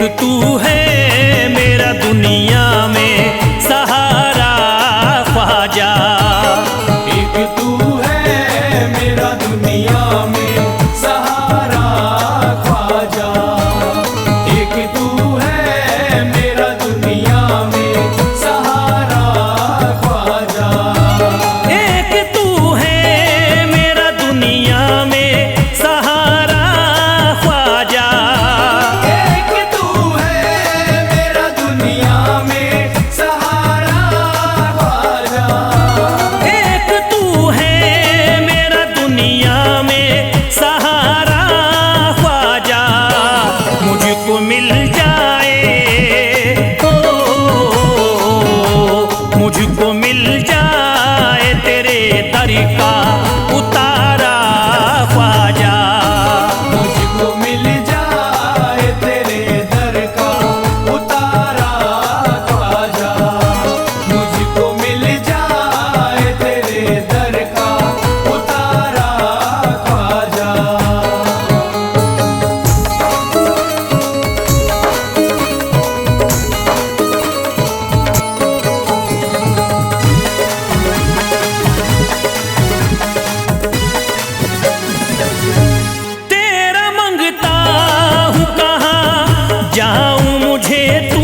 तू है मेरा दुनिया में सहारा ख्वाजा। एक तू है मेरा दुनिया में सहारा ख्वाजा। एक तू है मेरा दुनिया में सहारा ख्वाजा। एक तू है मेरा दुनिया में सहारा ख्वाजा। एक तू है मेरा दुनिया में सहारा ख्वाजा। एक तू है मेरा दुनिया में सहारा ख्वाजा। मुझको मिल जाए मुझको मिल जाए तेरे दर का उतारा ख्वाजा। मुझको मिल जाए तेरे दर का उतारा ख्वाजा। मुझको मिल जाए तेरे दर का उतारा ख्वाजा। तेरा मंगता हूँ कहाँ जाऊँ मुझे तू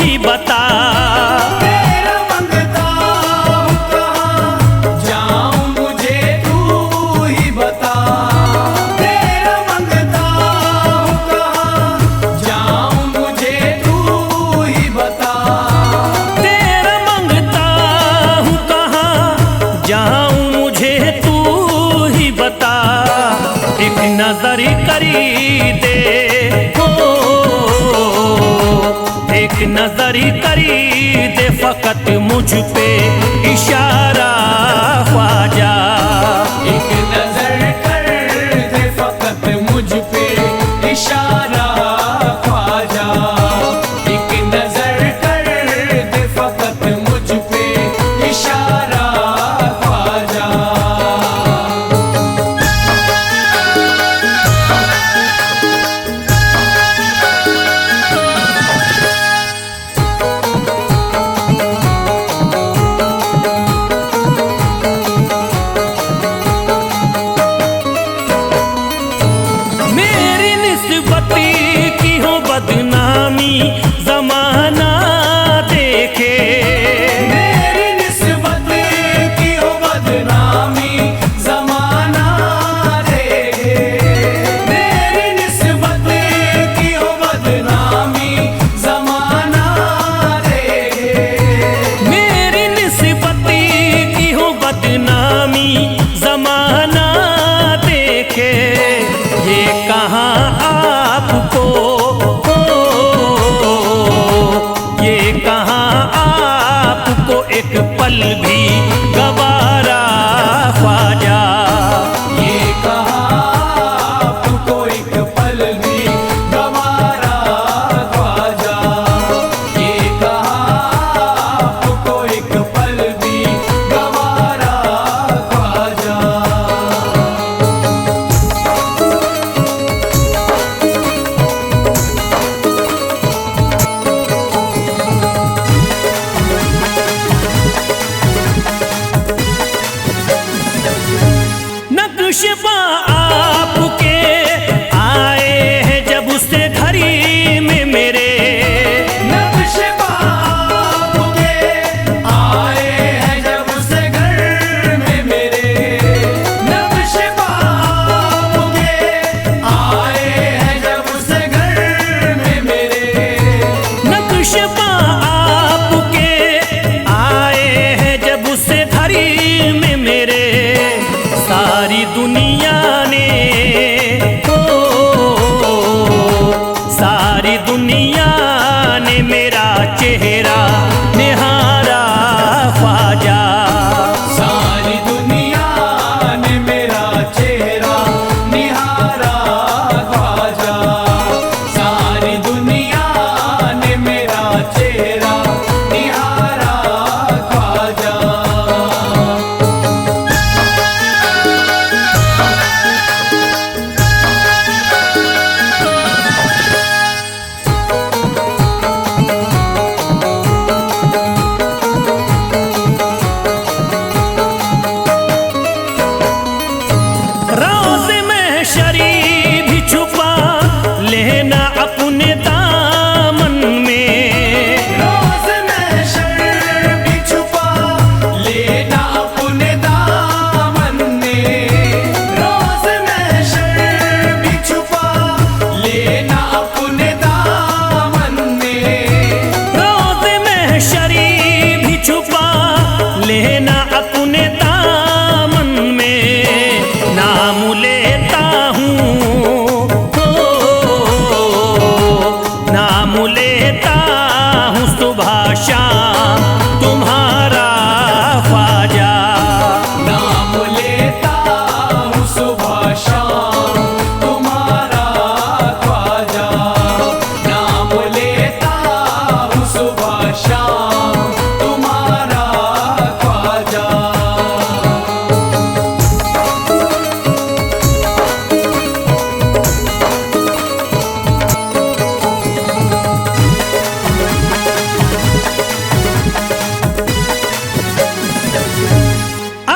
ही बता। तेरा मंगता हूँ कहाँ जाऊँ मुझे तू ही बता। तेरा मंगता हूँ कहाँ जाऊँ मुझे तू ही बता। तेरा मंगता हूँ कहाँ जाऊँ मुझे तू ही बता। एक नजर करी दे एक नजर करी दे फकत मुझ पे इशारा ख्वाजा। एक नजर कर दे फकत मुझ पे इशारा ख्वाजा। एक नजर कर दे फकत मुझ पे इशारा ख्वाजा।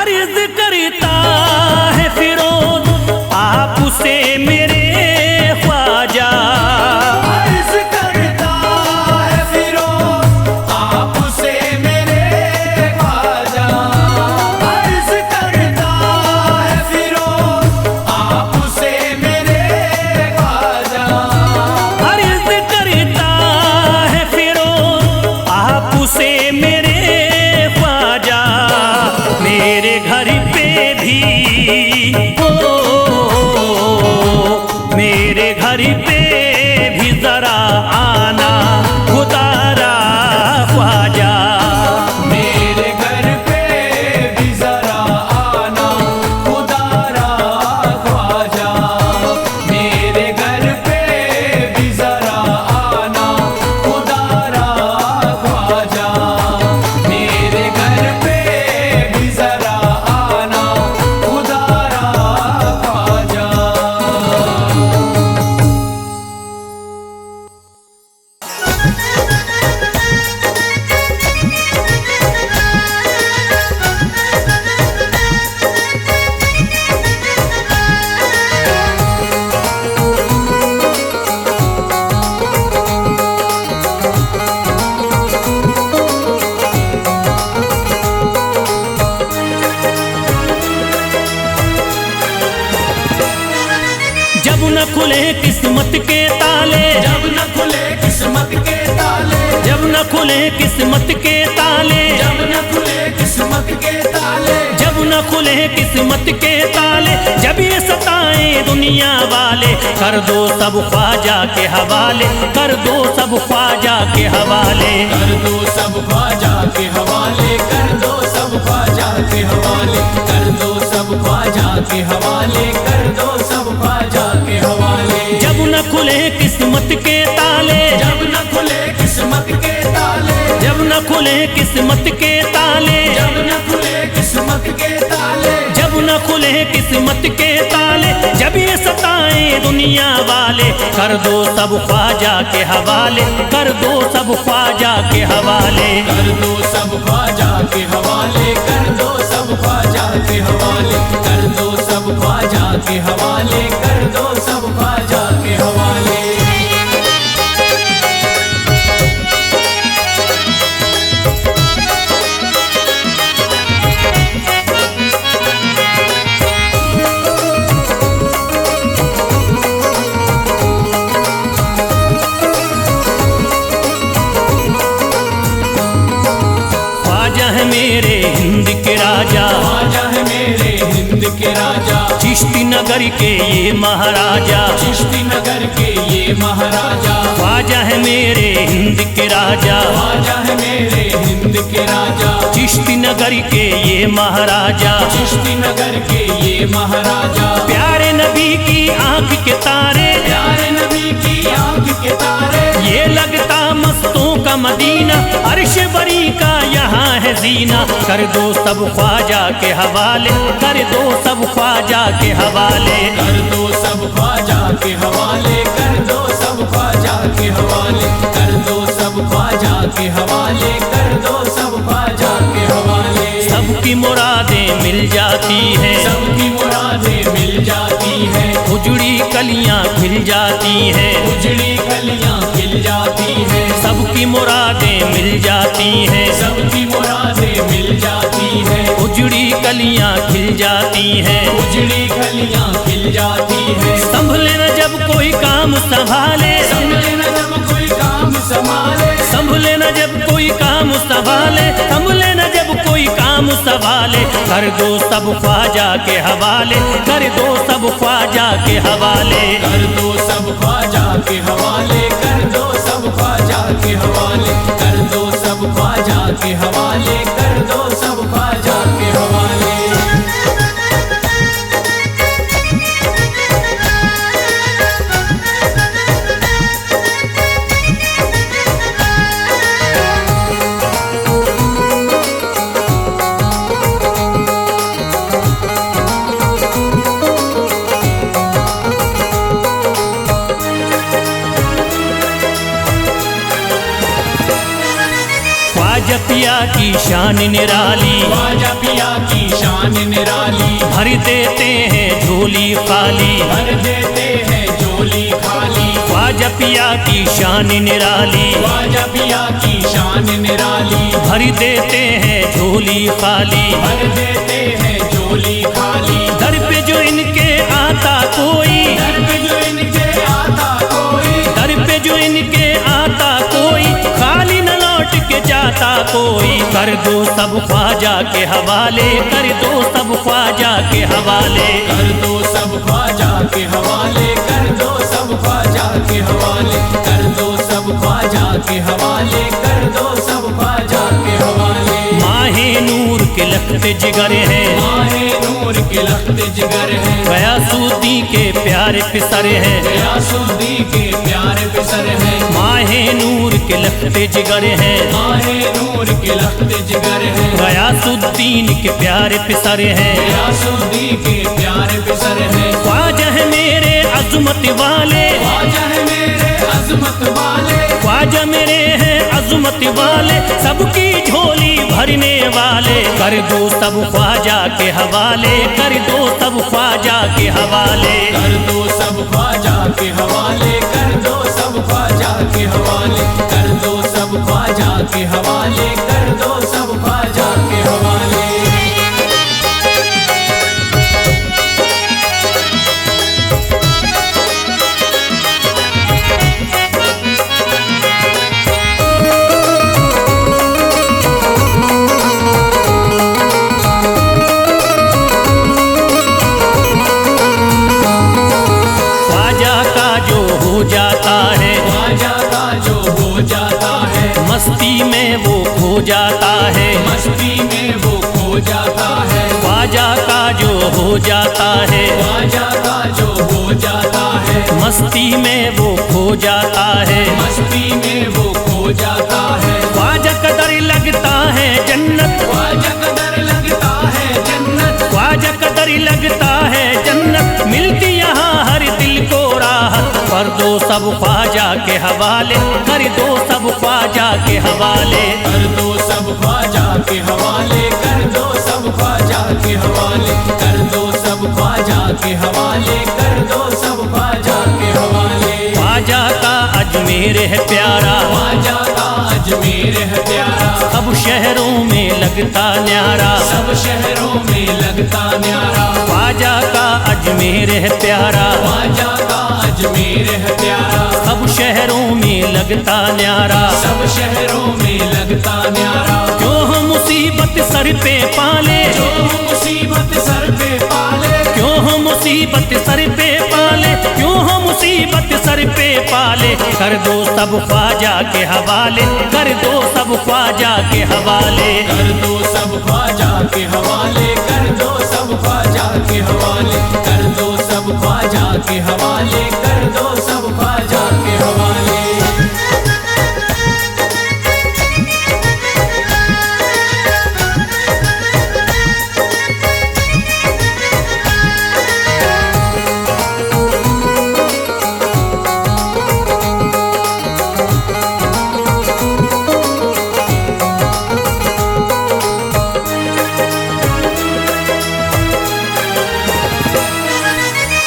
अर्ज करता है फिरोज आपसे मेरे ख्वाजा। अर्ज करता है फिरोज आपसे मेरे ख्वाजा। अर्ज करता है फिरोज आपसे मेरे ख्वाजा। अर्ज करता है फिरोज आपसे मेरे ख्वाजा। मेरे घर पे भी मेरे घर पे भी जरा आना खुदारा ख्वाजा। मेरे घर पे भी जरा आना खुदारा ख्वाजा। मेरे घर पे भी जरा आना खुदारा ख्वाजा। मेरे घर पे भी जरा आना खुदारा ख्वाजा। जब न खुले किस्मत के ताले, जब न खुले किस्मत के ताले, जब न खुले किस्मत के ताले, जब न खुले किस्मत के ताले, जब न खुले किस्मत के ताले, जब ये सताए दुनिया वाले, कर दो सब ख्वाजा के हवाले, कर दो सब ख्वाजा के हवाले। कर दो सब ख्वाजा के हवाले, कर दो सब ख्वाजा के हवाले, कर दो सब ख्वाजा के हवाले, कर दो सब ख्वाजा के हवाले। जब न खुले किस्मत के ताले, जब न खुले किस्मत के ताले, जब न खुले किस्मत के ताले, जब न खुले किस्मत के ताले, जब न खुले किस्मत के ताले, जब ये सताए दुनिया वाले, कर दो सब ख्वाजा के हवाले, कर दो सब ख्वाजा के हवाले। कर दो सब ख्वाजा के हवाले, कर दो सब ख्वाजा के हवाले, कर दो सब ख्वाजा के हवाले, कर दो सब ख्वाजा के हवाले। ख्वाजा है मेरे हिंद के राजा, ख्वाजा है मेरे हिंद के राजा, चिश्ती नगर के ये महाराजा, चिश्ती नगर के ये महाराजा। ख्वाजा है मेरे हिंद के राजा, ख्वाजा है मेरे हिंद के राजा, चिश्ती नगर के ये महाराजा। चिश्ती नगर के ये महाराजा। प्यारे नबी की आंख के तारे, प्यारे नबी की आंख के तारे, ये लगता मस्तों का मदीना, अर्श बरी का यहाँ है जीना। कर दो सब ख्वाजा के हवाले, कर दो सब ख्वाजा के हवाले। कर दो सब ख्वाजा के हवाले, कर दो सब ख्वाजा के हवाले, कर दो सब ख्वाजा के हवाले, कर दो सब ख्वाजा के हवाले। सबकी मुरादें मिल जाती हैं, सबकी मुरादें मिल जाती हैं, उजड़ी कलियां खिल जाती हैं, उजड़ी कलियां खिल जाती हैं, सबकी मुरादें मिल जाती हैं, सबकी मुरादें मिल जाती हैं, उजड़ी कलियां खिल जाती हैं। उजड़ी कलियां खिल जाती हैं। संभले न जब कोई काम संभाले, संभले न जब कोई काम संभाले, संभले न जब कोई काम संभाले, संभले न जब कोई काम संभाले। कर दो सब ख्वाजा के हवाले, कर दो सब ख्वाजा के हवाले। कर दो सब ख्वाजा के हवाले, कर दो सब ख्वाजा के हवाले, कर दो सब ख्वाजा के हवाले, कर दो सब ख्वाजा के हवाले। ख्वाजा पिया की शान निराली, ख्वाजा पिया की शान निराली, भर देते हैं झोली खाली, भर देते हैं झोली खाली। ख्वाजा पिया की शान निराली, ख्वाजा पिया की शान निराली, भर देते हैं झोली खाली, भर देते हैं झोली खाली। दर पे जो इनके आता कोई, दर पे जो इनके आता कोई, दर पे जो इनके आता कोई, खाली न लौट के जाता कोई। कर दो सब ख्वाजा के हवाले, कर दो सब ख्वाजा के हवाले, कर दो सब ख्वाजा के हवाले, कर दो सब ख्वाजा के हवाले, कर दो सब ख्वाजा के हवाले, कर दो सब ख्वाजा के हवाले। माहे नूर के लखते जिगर हैं, माहे नूर के लखते जिगर हैं, गयासुद्दीन के प्यारे पिसर हैं, गयासुद्दीन के प्यारे पिसर हैं। माहे नूर के लखते जिगर हैं, माहे नूर के लखते जिगर हैं, गयासुद्दीन के प्यारे पिसर हैं। गयासुद्दीन के प्यारे पिसर हैं। ख्वाजा है मेरे अज़मत वाले, ख्वाजा है मेरे अज़मत वाले, ख्वाजा मेरे हैं अज़मत वाले, सबकी झोली भरने वाले। कर दो सब ख्वाजा के हवाले, कर दो सब ख्वाजा के हवाले, कर दो सब ख्वाजा के हवाले, कर दो सब ख्वाजा के हवाले, कर दो सब ख्वाजा के हवाले, कर दो सब ख्वाजा के हवाले। जाता है ख्वाजा का जो हो जाता है, मस्ती में वो खो जाता है, मस्ती में वो खो जाता है। ख्वाजा का जो हो जाता है, ख्वाजा का जो हो जाता है, मस्ती में वो खो जाता है, मस्ती में वो खो जाता है। ख्वाजा कदर लगता है जन्नत, ख्वाजा कदर लगता है जन्नत, ख्वाजा कदर लगता है जन्नत, मिलती यहाँ हर दिल को राहत। कर दो सब ख्वाजा के हवाले, कर दो सब ख्वाजा के हवाले, कर दो सब ख्वाजा के हवाले, कर दो सब ख्वाजा के हवाले, कर दो सब ख्वाजा के हवाले, कर दो सब ख्वाजा के हवाले। ख्वाजा का अजमेर है प्यारा, ख्वाजा का अजमेर है प्यारा, सब शहरों में लगता न्यारा, सब शहरों में लगता न्यारा। ख्वाजा का अजमेर है प्यारा, ख्वाजा का अजमेर है प्यारा, सब शहरों में लगता न्यारा, सब शहरों में लगता न्यारा। क्यों हम मुसीबत सर पे पाले, जो मुसीबत सर पे पाले, क्यों हम मुसीबत सर पे पाले, क्यों हम मुसीबत सर पे पाले। कर दो सब ख्वाजा के हवाले, कर दो सब ख्वाजा के हवाले, कर दो सब ख्वाजा के हवाले, कर दो सब ख्वाजा के हवाले, कर दो सब ख्वाजा के हवाले, कर दो सब ख्वाजा के हवाले।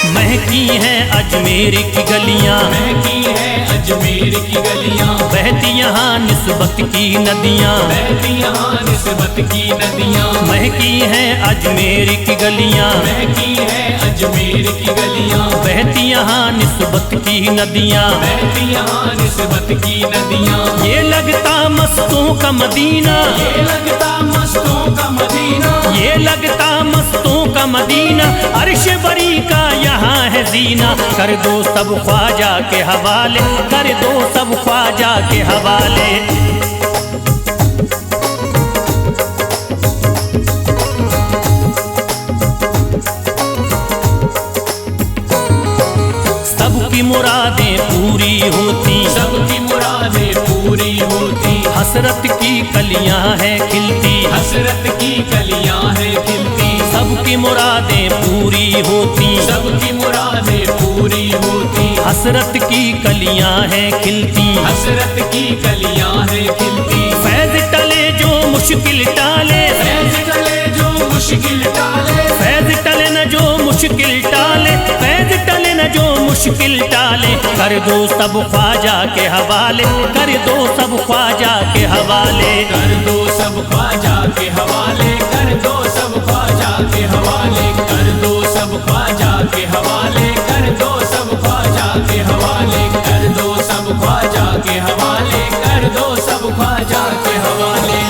महकी हैं अजमेर की गलियां, महकी है अजमेर की गलियां, बहती यहाँ निस्बत की नदियाँ, बहती यहाँ निस्बत की नदियां। महकी हैं अजमेर की गलियां, महकी है अजमेर की गलियां, बहती यहाँ निस्बत की नदियाँ, बहती यहाँ निस्बत की नदियां। ये लगता मस्तों का मदीना, ये लगता मस्तों का मदीना, ये लगता मस्तों का मदीना, अर्श बरी का यहाँ है जीना। कर दो सब ख्वाजा के हवाले, कर दो सब ख्वाजा के हवाले। सबकी मुरादें पूरी होती, सबकी मुरादें पूरी होती, हसरत की कलियां हैं खिलती, हसरत की कलियां हैं खिलती। सबकी मुरादें पूरी होती, सबकी मुरादें पूरी होती, हसरत की कलियां हैं खिलती, हसरत की कलियां हैं खिलती। फैज टले जो मुश्किल टाले, फैज टले जो मुश्किल मुश्किल टाले, फैज टले न जो मुश्किल टाले, कर दो सब ख्वाजा के हवाले, कर दो सब ख्वाजा के हवाले, कर दो सब ख्वाजा के हवाले, कर दो सब ख्वाजा के हवाले, कर दो सब ख्वाजा के हवाले, कर दो सब ख्वाजा के हवाले, कर दो सब ख्वाजा के हवाले, कर दो सब ख्वाजा के हवाले।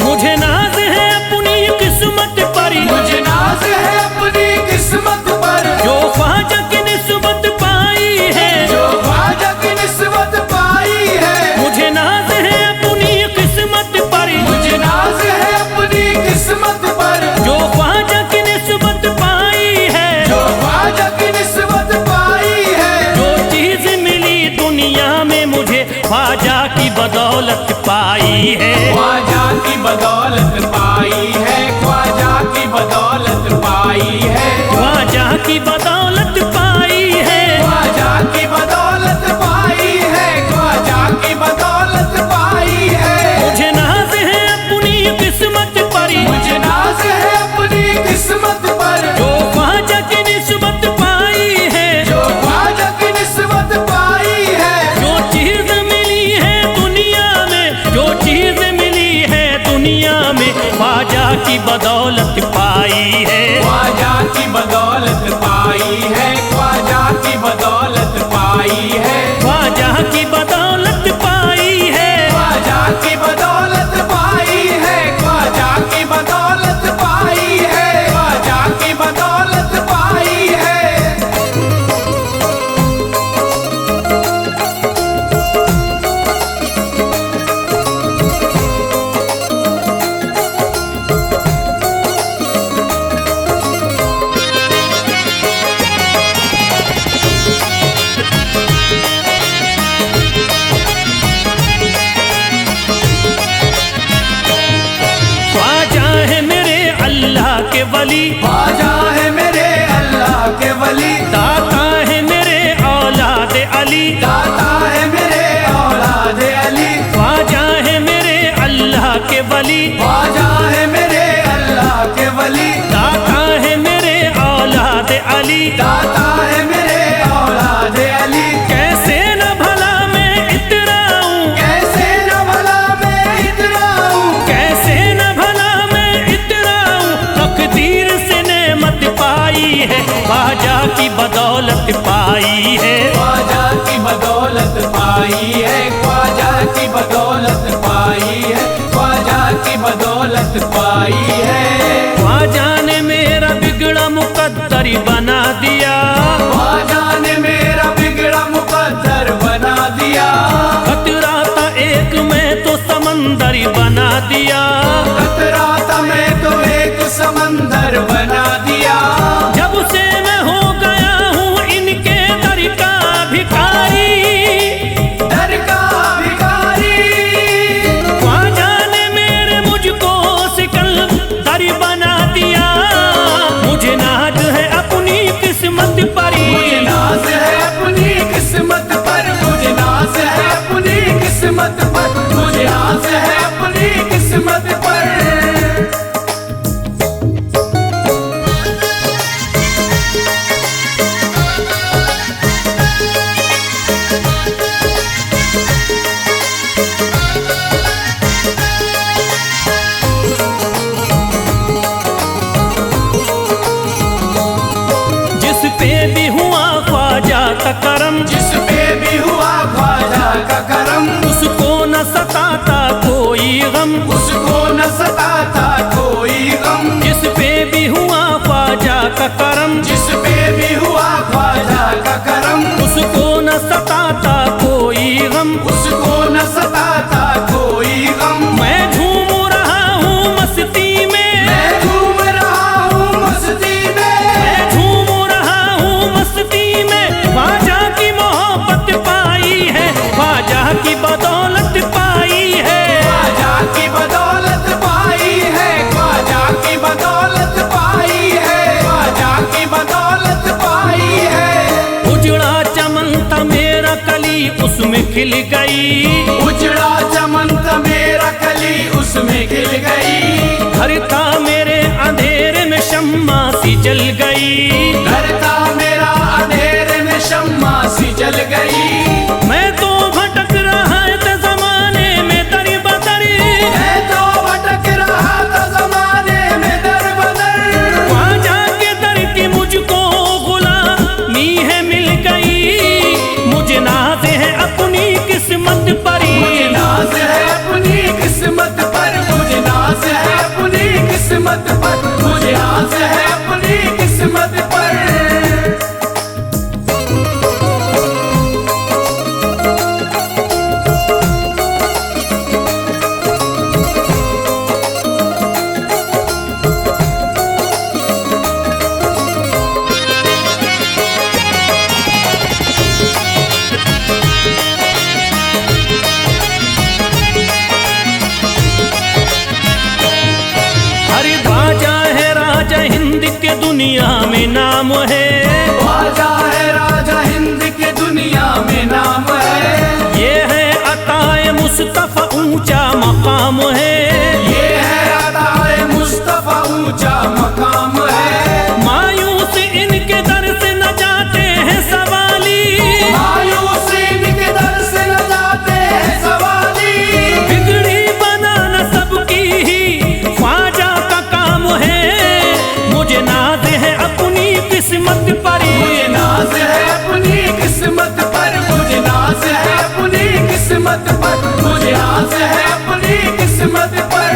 मुझे नाज है अपनी किस्मत पर, मुझे नाज है अपनी किस्मत पर, जो ख्वाजा की निस्बत पाई है, जो ख्वाजा की निस्बत पाई है। मुझे नाज है अपनी किस्मत पर, मुझे नाज है अपनी किस्मत पर, जो ख्वाजा की निस्बत पाई है, जो ख्वाजा की निस्बत पाई है। जो चीज मिली दुनिया में मुझे ख्वाजा की बदौलत पाई है, ख्वाजा की बदौलत पाई है, ख्वाजा की बदौलत पाई है, ख्वाजा की बदौलत पाई है, ख्वाजा की बदौलत पाई है, ख्वाजा की बदौलत पाई है। मुझे नाज है अपनी किस्मत पर, मुझे नाज है अपनी किस्मत पर, जो ख्वाजा की निस्बत पाई है, जो ख्वाजा की निस्बत पाई है। जो चीज मिली है दुनिया में, जो चीज मिली है दुनिया में, ख्वाजा की बदौलत पाई है, ख्वाजा की बदौलत पाई है, ख्वाजा की बदौलत पाई है, ख्वाजा की बदौलत पाई है, ख्वाजा की बदौलत पाई है, ख्वाजा की बदौलत पाई है, ख्वाजा की बदौलत पाई है। ख्वाजा है मेरे अल्लाह के वली, ख्वाजा है मेरे अल्लाह के वली, दाता है मेरे औलाद अली, दाता है मेरे औलाद अली, ख्वाजा है मेरे अल्लाह के वली, ख्वाजा है मेरे अल्लाह के वली, दाता है मेरे औलाद अली, दाता है मेरे औलाद अली। कैसे न भला मैं इतराऊं, कैसे न भला मैं इतराऊं, कैसे न भला मैं इतराऊं, तकदीर से नेमत पाई है, ख्वाजा की बदौलत पाई है, ख्वाजा की बदौलत पाई है, ख्वाजा की बदौलत पाई है, ख्वाजा की बदौलत पाई है। ख्वाजा ने मेरा बिगड़ा मुकद्दर बना दिया, ख्वाजा ने मेरा बिगड़ा मुकद्दर बना दिया, खतरा था एक मैं तो समंदर बना दिया, खतरा था मैं तो एक समंदर बना दिया। जब से मैं हो गया हूँ इनके दर का भिखारी, दर का भिखारी, ख्वाजा ने मेरे मुझको सिकंदर बना दिया, मुझे नाज है अपनी किस्मत पर, मुझे नाज है अपनी किस्मत पर, मुझे नाज है अपनी किस्मत पर, मुझे नाज है अपनी खिल गई, उजड़ा चमन था मेरा कली उसमें खिल गई। घर था मेरे अंधेरे में शम्मा सी जल गई, घर था मेरा अंधेरे में शम्मा सी जल गई। मैं तो भटक रहा था जमाने में दर बदर, मैं तो भटक रहा था जमाने में दर बदर। ख्वाजा के दर की मुझको गुलामी है मिल गई, मुझे नाज है अपनी किस्मत पर, मुझे नाज है अपनी किस्मत पर, मुझे नाज है अपनी किस्मत पर, मुझे नाज है अपनी किस्मत पर। हरि ख्वाजा है राजा हिंद के दुनिया में नाम है, ख्वाजा है राजा हिंद के दुनिया में नाम है। ये है अताए मुस्तफा ऊंचा मकाम है, ये है अताए मुस्तफा ऊंचा मकाम है। मायूस इनके दर से न जाते हैं सवाली, मायूस इनके दर से न जाते हैं सवाली। बिगड़ी बनाना सबकी ही ख्वाजा का काम है, मुझे नाज है अपनी किस्मत पर, मुझे नाज है अपनी किस्मत पर, मुझे नाज है अपनी किस्मत पर, मुझे नाज है अपनी किस्मत पर।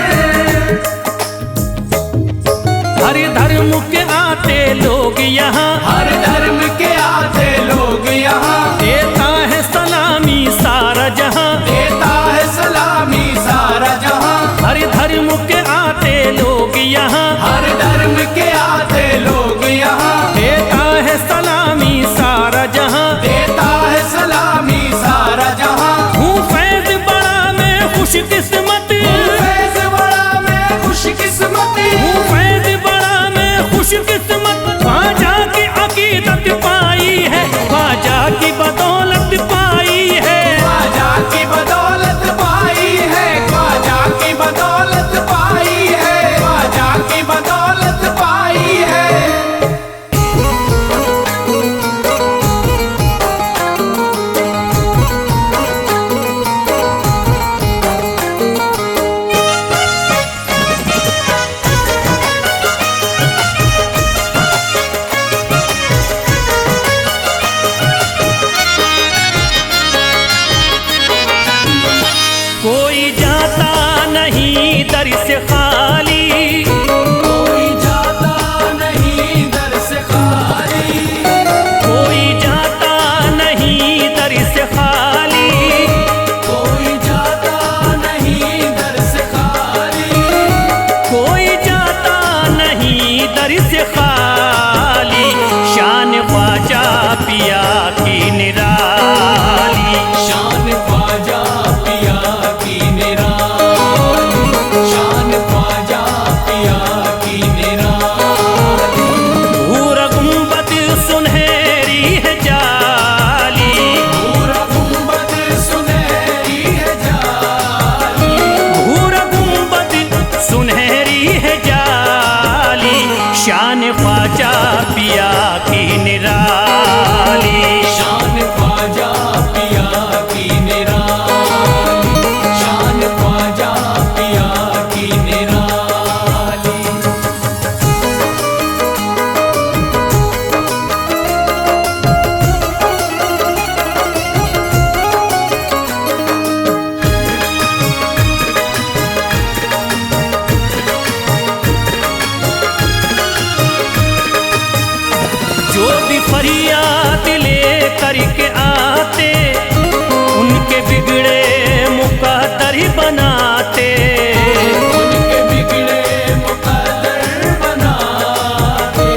हर धर्म के आते लोग यहाँ, हर धर्म के आते लोग यहाँ, देता है सलामी सारा जहाँ, देता है सलामी सारा जहाँ। हर धर्म के आते लोग यहाँ, हर धर्म के आते लोग यहाँ, देता है सलामी सारा जहाँ, देता है सलामी सारा जहाँ। हूँ फैज बड़ा मैं खुशकिस्मत, फैज़ बड़ा मैं खुशकिस्मत, हूँ फैज बड़ा मैं खुशकिस्मत, ख्वाजा की अकीदत पाई है, ख्वाजा की बदौलत पाई है, ख्वाजा की बदौलत पाई है, ख्वाजा की बदौलत पाई है, ख्वाजा की बदौलत पाई है। कोई जाता नहीं दर से खाली, कोई जाता नहीं दर से खाली, कोई जाता नहीं दर से खाली, कोई जाता नहीं दर से खाली, कोई जाता नहीं दर से खाली, शान ख्वाजा पिया की निराली, शान ख्वाजा पिया की निराली, शान ख्वाजा पिया की निराली। भूर गुंबद सुनहरी है जाली, पूरा गुंबद सुनहरी है जाली, भूर गुंबद सुनहरी है जाली, शान ख्वाजा पिया की निराली, शान ख्वाजा पिया की निराली, शान ख्वाजा पिया की निराली। जो भी फरियाद ले करके आते, उनके बिगड़े मुकद्दर ही बनाते, उनके बिगड़े मुकद्दर बनाते,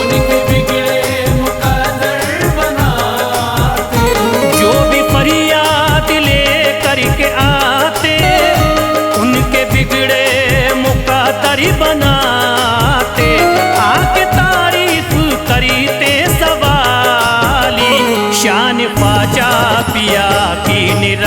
उनके बिगड़े मुकद्दर बनाते। जो भी फरियाद ले करके आते, उनके बिगड़े मुकद्दर ही बनाते, आके तारीफ करते सवाली, शान ख्वाजा पिया की निराली।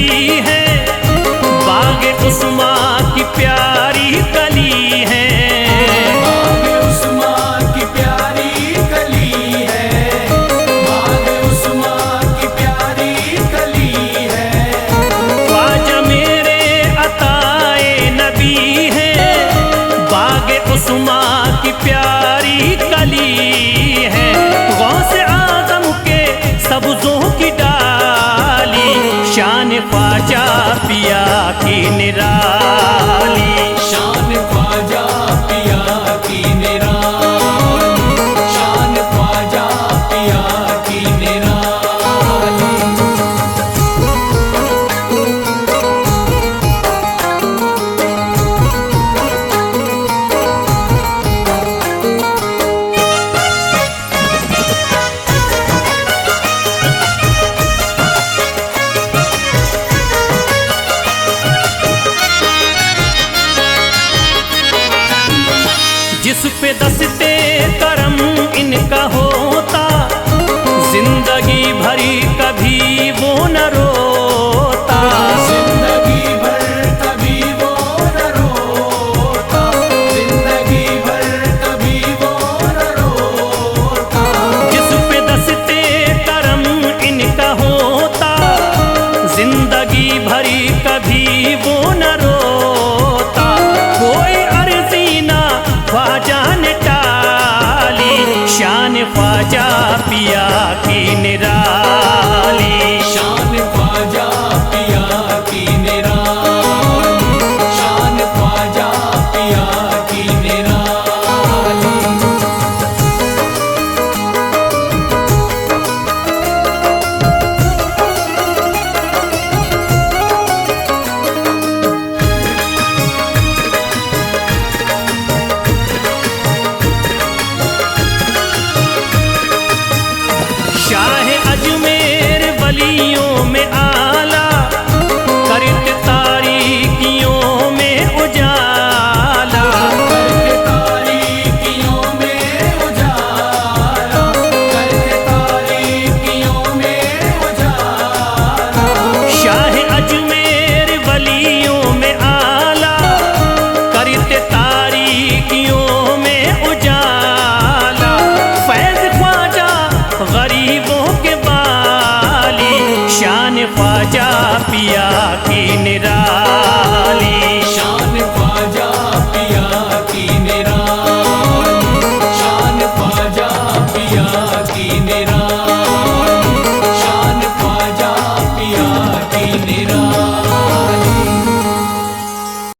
जिंदगी है, बाग उस्मा की प्यारी कली है। बाग उस्मा की प्यारी कली है, बाग उस्मा की प्यारी कली है। ख्वाजा मेरे अताए नबी है, बाग उस्मा की प्यारी कली है। गौसे आज़म के सब्ज़ों की डाली, शान ख्वाजा पिया की निराली। शान ख्वाजा पिया की निराली, शान ख्वाजा पिया की निराली। जिस पे दस्ते करम इनका होता, जिंदगी भरी कभी वो न रोता। जिंदगी भर कभी वो न रोता, जिंदगी भर कभी वो न रोता। जिस पे दस्ते करम इनका होता, जिंदगी भरी कभी वो न रोता। कोई अर्जी ना ख्वाजा ने टाली, शान ख्वाजा पिया की निराली। शान ख्वाजा पिया की निराली, शान ख्वाजा पिया की निराली। शाह अजमेर वलियों में आला, करते तारीकियों में उजाला। करके तारीकियों में उजाला, करके तारीकियों में उजाला। शाह अजमेर वलियों में आला, करते तारीकियों में उजाला। फैज ख्वाजा गरीबों के बाली, शान ख्वाजा पिया की निराली।